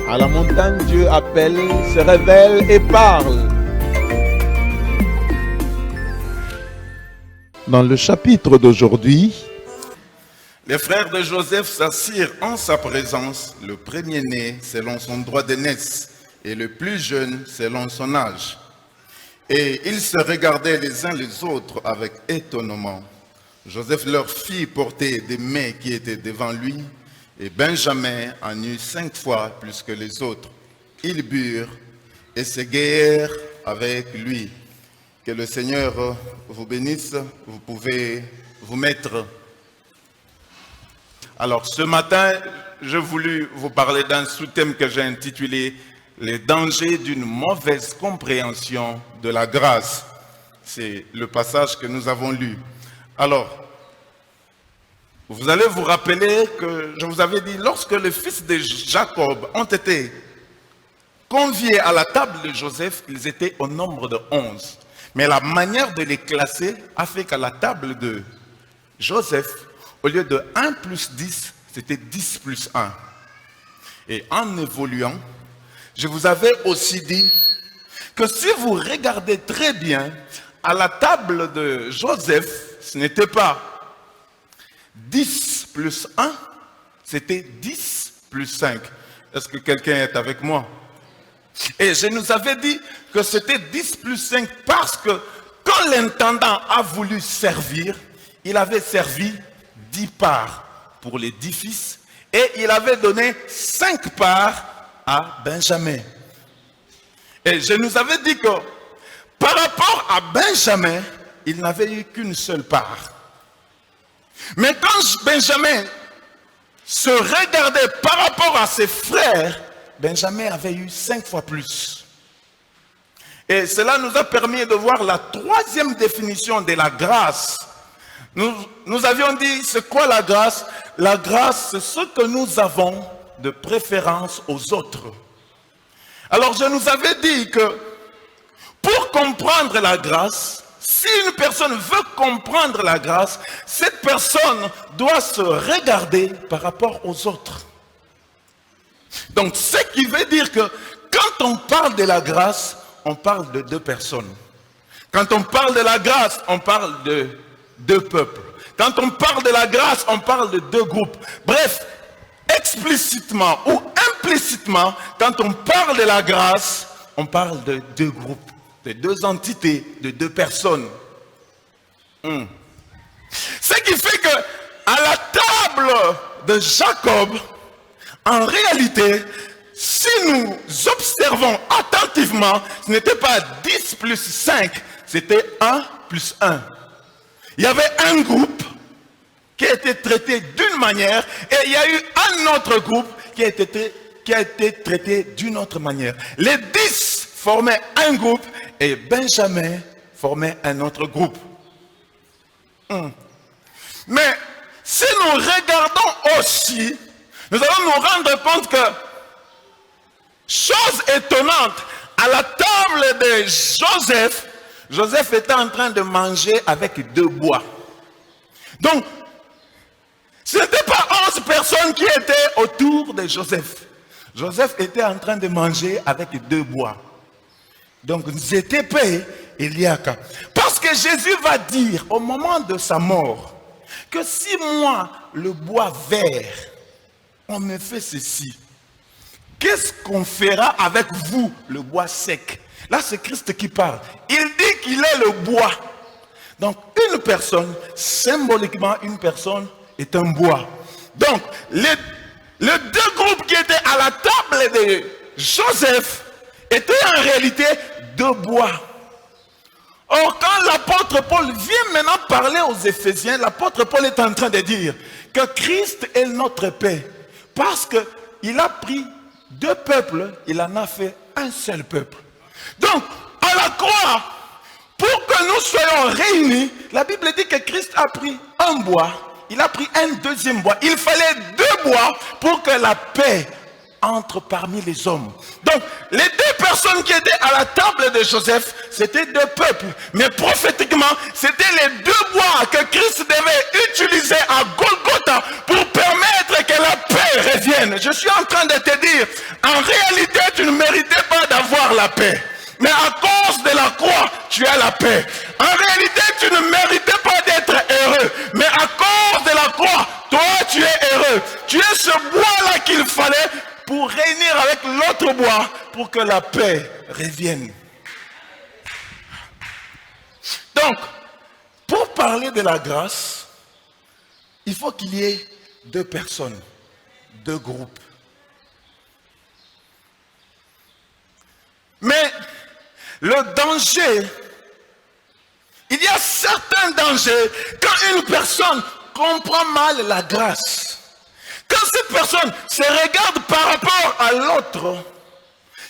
À la montagne, Dieu appelle, se révèle et parle. Dans le chapitre d'aujourd'hui, les frères de Joseph s'assirent en sa présence, le premier-né selon son droit d'aînesse et le plus jeune selon son âge. Et ils se regardaient les uns les autres avec étonnement. Joseph leur fit porter des mets qui étaient devant lui, et Benjamin en eut 5 fois plus que les autres. Ils burent et s'égayèrent avec lui. Que le Seigneur vous bénisse. Vous pouvez vous mettre. Alors ce matin, j'ai voulu vous parler d'un sous-thème que j'ai intitulé « Les dangers d'une mauvaise compréhension de la grâce ». C'est le passage que nous avons lu. Alors, vous allez vous rappeler que je vous avais dit, lorsque les fils de Jacob ont été conviés à la table de Joseph, ils étaient au nombre de 11. Mais la manière de les classer a fait qu'à la table de Joseph, au lieu de 1 plus 10, c'était 10 plus 1. Et en évoluant, je vous avais aussi dit que si vous regardez très bien, à la table de Joseph, ce n'était pas 10 plus 1, c'était 10 plus 5. Est-ce que quelqu'un est avec moi? Et je nous avais dit que c'était 10 plus 5 parce que quand l'intendant a voulu servir, il avait servi 10 parts pour les 10 fils et il avait donné 5 parts à Benjamin. Et je nous avais dit que par rapport à Benjamin, il n'avait eu qu'une seule part. Mais quand Benjamin se regardait par rapport à ses frères, Benjamin avait eu 5 fois plus. Et cela nous a permis de voir la troisième définition de la grâce. Nous avions dit, c'est quoi la grâce? La grâce, c'est ce que nous avons de préférence aux autres. Alors je nous avais dit que pour comprendre la grâce, si une personne veut comprendre la grâce, cette personne doit se regarder par rapport aux autres. Donc, ce qui veut dire que quand on parle de la grâce, on parle de 2 personnes. Quand on parle de la grâce, on parle de 2 peuples. Quand on parle de la grâce, on parle de 2 groupes. Bref, explicitement ou implicitement, quand on parle de la grâce, on parle de 2 groupes, de 2 entités, de 2 personnes. Ce qui fait que à la table de Jacob, en réalité, si nous observons attentivement, ce n'était pas 10 plus 5, c'était 1 plus 1. Il y avait un groupe qui a été traité d'une manière et il y a eu un autre groupe qui a été traité d'une autre manière. Les 10 formaient un groupe et Benjamin formait un autre groupe. Mais si nous regardons aussi, nous allons nous rendre compte que, chose étonnante, à la table de Joseph, Joseph était en train de manger avec 2 bois. Donc, ce n'était pas 11 personnes qui étaient autour de Joseph. Joseph était en train de manger avec 2 bois. Donc, ZTP, il y a qu'à. Parce que Jésus va dire au moment de sa mort que si moi, le bois vert, on me fait ceci, qu'est-ce qu'on fera avec vous, le bois sec? Là, c'est Christ qui parle. Il dit qu'il est le bois. Donc, une personne, symboliquement, une personne est un bois. Donc, les 2 groupes qui étaient à la table de Joseph étaient en réalité 2 bois. Or, quand l'apôtre Paul vient maintenant parler aux Éphésiens, l'apôtre Paul est en train de dire que Christ est notre paix. Parce qu'il a pris 2 peuples, il en a fait un seul peuple. Donc, à la croix, pour que nous soyons réunis, la Bible dit que Christ a pris un bois, il a pris un deuxième bois. Il fallait 2 bois pour que la paix entre parmi les hommes. Donc, les 2 personnes qui étaient à la table de Joseph, c'était 2 peuples. Mais prophétiquement, c'était les 2 bois que Christ devait utiliser à Golgotha pour permettre que la paix revienne. Je suis en train de te dire, en réalité, tu ne méritais pas d'avoir la paix. Mais à cause de la croix, tu as la paix. En réalité, tu ne méritais pas d'être heureux. Mais à cause de la croix, toi, tu es heureux. Tu es ce bois-là qu'il fallait pour réunir avec l'autre bois pour que la paix revienne. Donc, pour parler de la grâce, il faut qu'il y ait deux personnes, deux groupes. Mais le danger, il y a certains dangers quand une personne comprend mal la grâce. Quand cette personne se regarde par rapport à l'autre,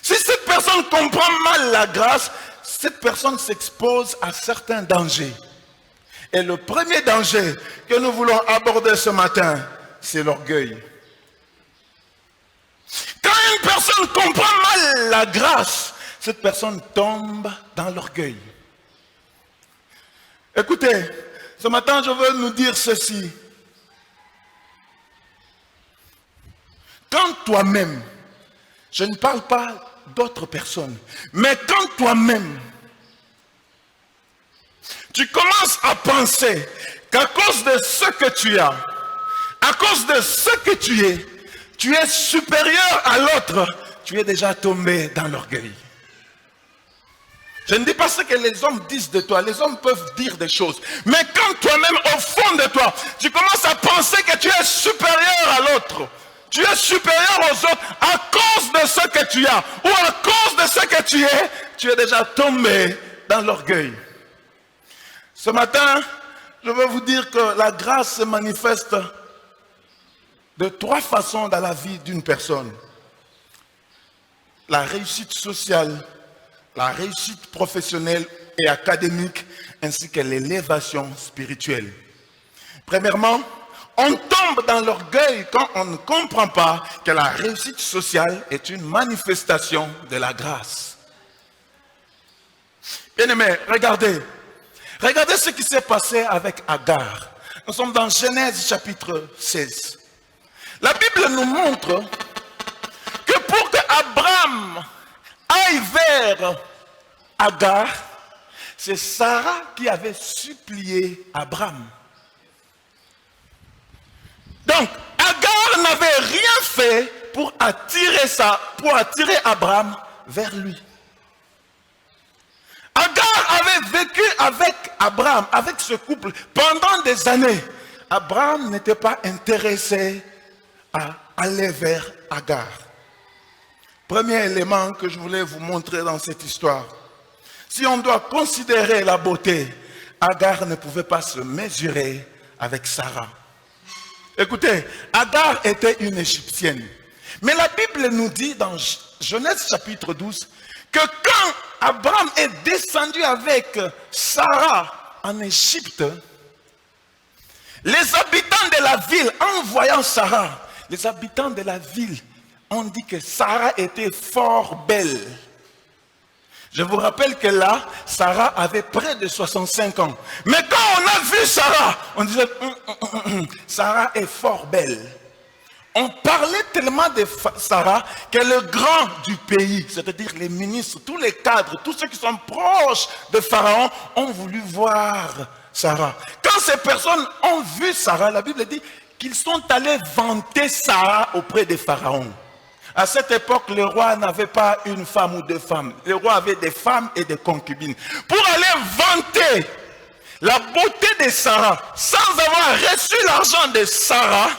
si cette personne comprend mal la grâce, cette personne s'expose à certains dangers. Et le premier danger que nous voulons aborder ce matin, c'est l'orgueil. Quand une personne comprend mal la grâce, cette personne tombe dans l'orgueil. Écoutez, ce matin, je veux nous dire ceci. Quand toi-même, je ne parle pas d'autres personnes, mais quand toi-même, tu commences à penser qu'à cause de ce que tu as, à cause de ce que tu es supérieur à l'autre, tu es déjà tombé dans l'orgueil. Je ne dis pas ce que les hommes disent de toi. Les hommes peuvent dire des choses. Mais quand toi-même, au fond de toi, tu commences à penser que tu es supérieur à l'autre, tu es supérieur aux autres à cause de ce que tu as ou à cause de ce que tu es déjà tombé dans l'orgueil. Ce matin, je veux vous dire que la grâce se manifeste de trois façons dans la vie d'une personne. La réussite sociale, la réussite professionnelle et académique, ainsi que l'élévation spirituelle. Premièrement, on tombe dans l'orgueil quand on ne comprend pas que la réussite sociale est une manifestation de la grâce. Bien-aimés, regardez ce qui s'est passé avec Agar. Nous sommes dans Genèse chapitre 16. La Bible nous montre que pour que Abraham aille vers Agar, c'est Sarah qui avait supplié Abraham. Donc, Agar n'avait rien fait pour attirer Abraham vers lui. Agar avait vécu avec Abraham, avec ce couple, pendant des années. Abraham n'était pas intéressé à aller vers Agar. Premier élément que je voulais vous montrer dans cette histoire. Si on doit considérer la beauté, Agar ne pouvait pas se mesurer avec Sarah. Écoutez, Agar était une Égyptienne. Mais la Bible nous dit dans Genèse chapitre 12 que quand Abraham est descendu avec Sarah en Égypte, les habitants de la ville, en voyant Sarah, les habitants de la ville ont dit que Sarah était fort belle. Je vous rappelle que là, Sarah avait près de 65 ans. Mais quand on a vu Sarah, on disait, Sarah est fort belle. On parlait tellement de Sarah que le grand du pays, c'est-à-dire les ministres, tous les cadres, tous ceux qui sont proches de Pharaon, ont voulu voir Sarah. Quand ces personnes ont vu Sarah, la Bible dit qu'ils sont allés vanter Sarah auprès de Pharaon. À cette époque, le roi n'avait pas une femme ou deux femmes. Le roi avait des femmes et des concubines. Pour aller vanter la beauté de Sarah, sans avoir reçu l'argent de Sarah,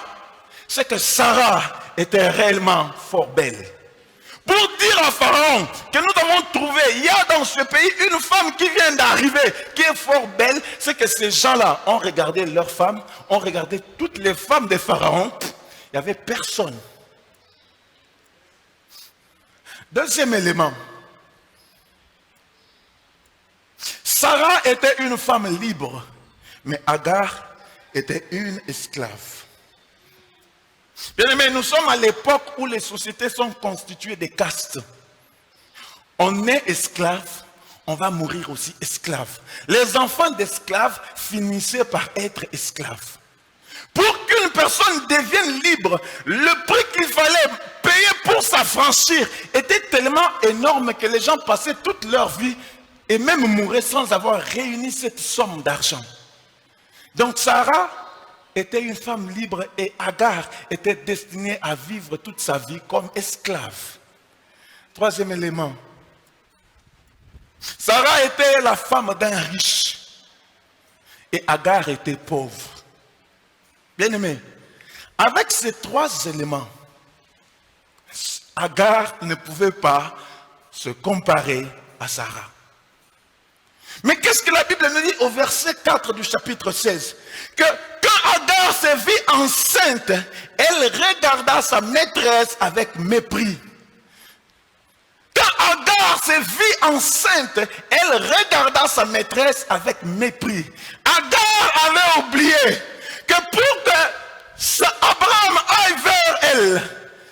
c'est que Sarah était réellement fort belle. Pour dire à Pharaon que nous avons trouvé, il y a dans ce pays une femme qui vient d'arriver, qui est fort belle, c'est que ces gens-là ont regardé leurs femmes, ont regardé toutes les femmes de Pharaon, il n'y avait personne. Deuxième élément, Sarah était une femme libre, mais Agar était une esclave. Bien aimé, nous sommes à l'époque où les sociétés sont constituées de castes. On est esclave, on va mourir aussi esclave. Les enfants d'esclaves finissaient par être esclaves. Pour qu'une personne devienne libre, le prix qu'il fallait payer pour s'affranchir était tellement énorme que les gens passaient toute leur vie et même mouraient sans avoir réuni cette somme d'argent. Donc Sarah était une femme libre et Agar était destinée à vivre toute sa vie comme esclave. Troisième élément. Sarah était la femme d'un riche et Agar était pauvre. Bien-aimé, avec ces trois éléments, Agar ne pouvait pas se comparer à Sarah. Mais qu'est-ce que la Bible nous dit au verset 4 du chapitre 16? Que quand Agar se vit enceinte, elle regarda sa maîtresse avec mépris. Quand Agar se vit enceinte, elle regarda sa maîtresse avec mépris. Agar avait oublié que pour que Abraham aille vers elle,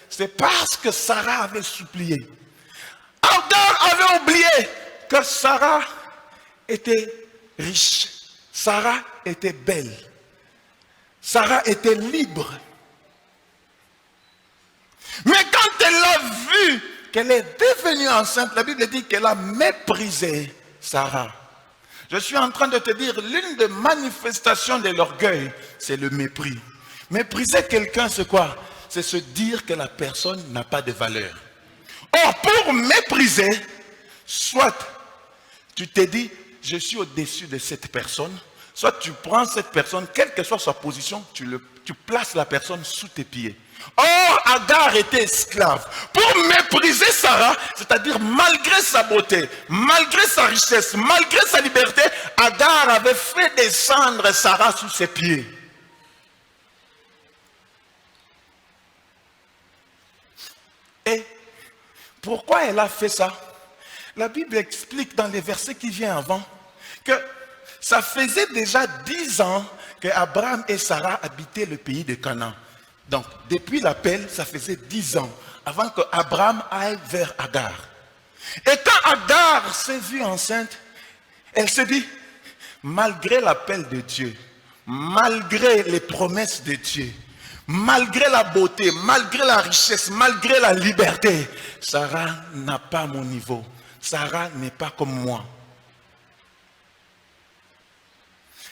c'est parce que Sarah avait supplié. Agar avait oublié que Sarah était riche. Sarah était belle. Sarah était libre. Mais quand elle a vu qu'elle est devenue enceinte, la Bible dit qu'elle a méprisé Sarah. Je suis en train de te dire, l'une des manifestations de l'orgueil, c'est le mépris. Mépriser quelqu'un, c'est quoi? C'est se dire que la personne n'a pas de valeur. Or, pour mépriser, soit tu te dis, je suis au-dessus de cette personne, soit tu prends cette personne, quelle que soit sa position, tu places la personne sous tes pieds. Or, Agar était esclave. Pour mépriser Sarah, c'est-à-dire malgré sa beauté, malgré sa richesse, malgré sa liberté, Agar avait fait descendre Sarah sous ses pieds. Et pourquoi elle a fait ça? La Bible explique dans les versets qui viennent avant que ça faisait déjà 10 ans que Abraham et Sarah habitaient le pays de Canaan. Donc, depuis l'appel, ça faisait 10 ans avant que Abraham aille vers Agar. Et quand Agar s'est vue enceinte, elle se dit, malgré l'appel de Dieu, malgré les promesses de Dieu, malgré la beauté, malgré la richesse, malgré la liberté, Sarah n'a pas mon niveau. Sarah n'est pas comme moi.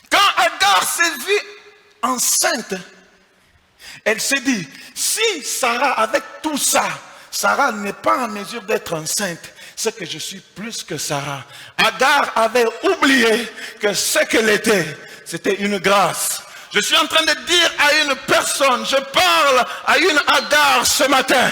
Quand Agar s'est vue enceinte, elle s'est dit, si Sarah, avec tout ça, Sarah n'est pas en mesure d'être enceinte, c'est que je suis plus que Sarah. Agar avait oublié que ce qu'elle était, c'était une grâce. Je suis en train de dire à une personne, je parle à une Agar ce matin.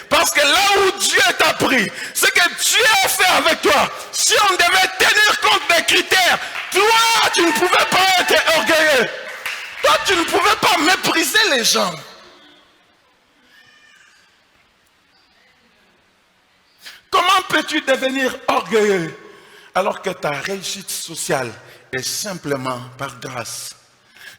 Parce que là où Dieu t'a pris, ce que Dieu a fait avec toi, si on devait tenir compte des critères, toi tu ne pouvais pas être orgueilleux. Toi tu ne pouvais pas mépriser les gens. Comment peux-tu devenir orgueilleux alors que ta réussite sociale est simplement par grâce?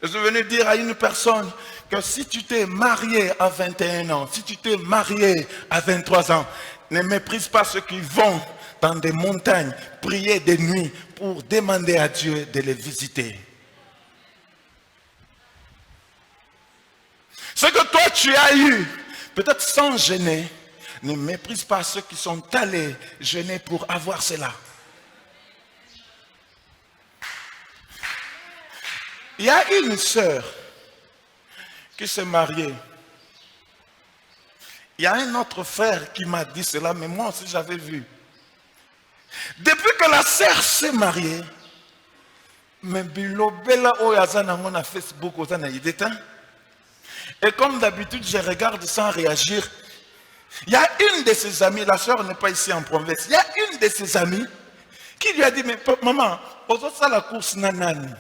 Je suis venu dire à une personne que si tu t'es marié à 21 ans, si tu t'es marié à 23 ans, ne méprise pas ceux qui vont dans des montagnes prier de nuit pour demander à Dieu de les visiter. Ce que toi tu as eu, peut-être sans gêner, ne méprise pas ceux qui sont allés gêner pour avoir cela. Il y a une sœur qui s'est mariée. Il y a un autre frère qui m'a dit cela, mais moi aussi j'avais vu. Depuis que la sœur s'est mariée, mais bilobela oyazana on Facebook ozana yideta. Et comme d'habitude, je regarde sans réagir. Il y a une de ses amies, la sœur n'est pas ici en province, il y a une de ses amies qui lui a dit, mais maman, ça la course nanani.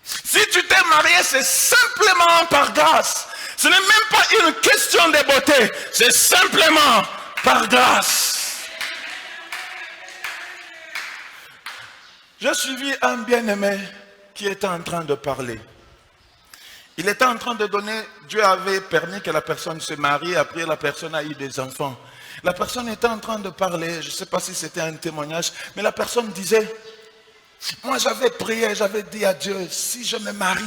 Si tu t'es marié, c'est simplement par grâce. Ce n'est même pas une question de beauté, c'est simplement par grâce. J'ai suivi un bien-aimé qui était en train de parler. Il était en train de donner, Dieu avait permis que la personne se marie, après la personne a eu des enfants. La personne était en train de parler, je ne sais pas si c'était un témoignage, mais la personne disait, Moi, j'avais prié, j'avais dit à Dieu, si je me marie,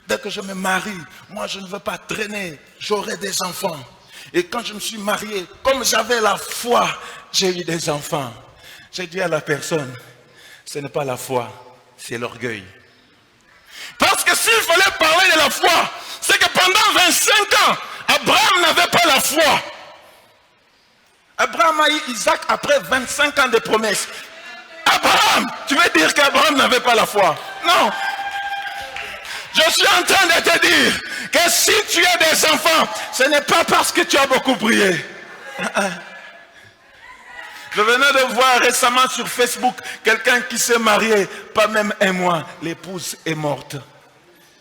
dès que je me marie, moi, je ne veux pas traîner, j'aurai des enfants. Et quand je me suis marié, comme j'avais la foi, j'ai eu des enfants. J'ai dit à la personne, ce n'est pas la foi, c'est l'orgueil. Parce que s'il fallait parler de la foi, c'est que pendant 25 ans, Abraham n'avait pas la foi. Abraham a eu Isaac après 25 ans de promesses. Abraham, tu veux dire qu'Abraham n'avait pas la foi? Non. Je suis en train de te dire que si tu as des enfants, ce n'est pas parce que tu as beaucoup prié. Je venais de voir récemment sur Facebook quelqu'un qui s'est marié, pas même un mois, l'épouse est morte.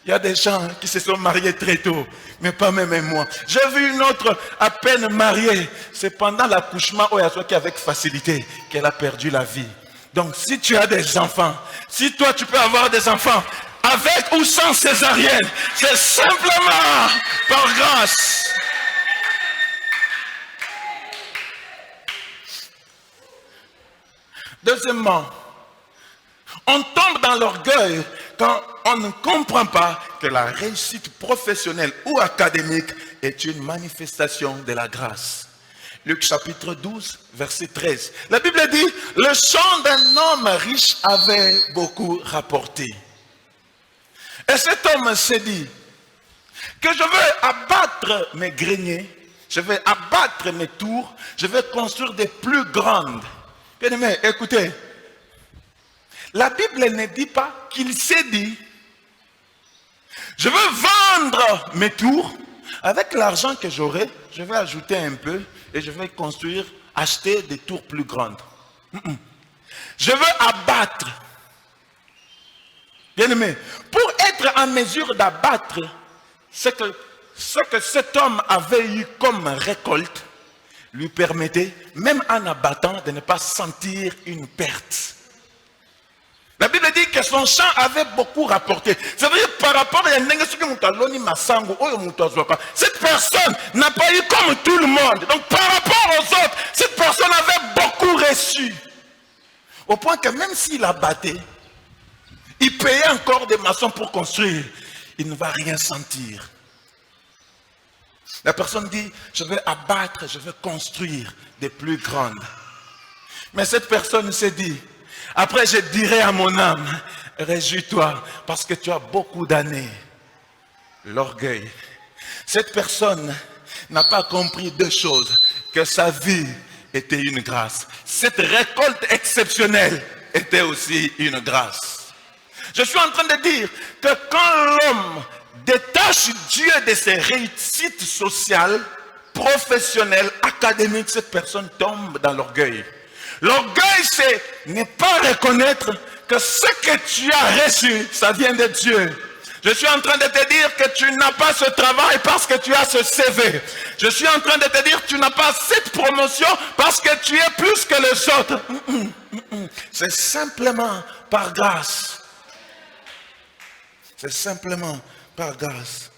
Il y a des gens qui se sont mariés très tôt, mais pas même un mois. J'ai vu une autre à peine mariée, c'est pendant l'accouchement qui avec facilité qu'elle a perdu la vie. Donc si tu as des enfants, si toi tu peux avoir des enfants, avec ou sans césarienne, c'est simplement par grâce. Deuxièmement, on tombe dans l'orgueil quand on ne comprend pas que la réussite professionnelle ou académique est une manifestation de la grâce. Luc chapitre 12, verset 13. La Bible dit, le champ d'un homme riche avait beaucoup rapporté. Et cet homme s'est dit, que je veux abattre mes greniers, je vais abattre mes tours, je vais construire des plus grandes. Bien aimé, écoutez, la Bible ne dit pas qu'il s'est dit, je veux vendre mes tours, avec l'argent que j'aurai, je vais ajouter un peu et je vais construire, acheter des tours plus grandes. Je veux abattre. Bien aimé, pour être en mesure d'abattre ce que cet homme avait eu comme récolte, lui permettait, même en abattant, de ne pas sentir une perte. La Bible dit que son champ avait beaucoup rapporté. C'est-à-dire par rapport à cette personne n'a pas eu comme tout le monde. Donc par rapport aux autres, cette personne avait beaucoup reçu. Au point que même s'il abattait, il payait encore des maçons pour construire. Il ne va rien sentir. La personne dit, je vais abattre, je vais construire des plus grandes. Mais cette personne s'est dit, après je dirai à mon âme, réjouis-toi parce que tu as beaucoup d'années. L'orgueil. Cette personne n'a pas compris deux choses, que sa vie était une grâce. Cette récolte exceptionnelle était aussi une grâce. Je suis en train de dire que quand l'homme détache Dieu de ses réussites sociales, professionnelles, académiques, cette personne tombe dans l'orgueil. L'orgueil, c'est ne pas reconnaître que ce que tu as reçu, ça vient de Dieu. Je suis en train de te dire que tu n'as pas ce travail parce que tu as ce CV. Je suis en train de te dire que tu n'as pas cette promotion parce que tu es plus que les autres. C'est simplement par grâce. C'est simplement par grâce.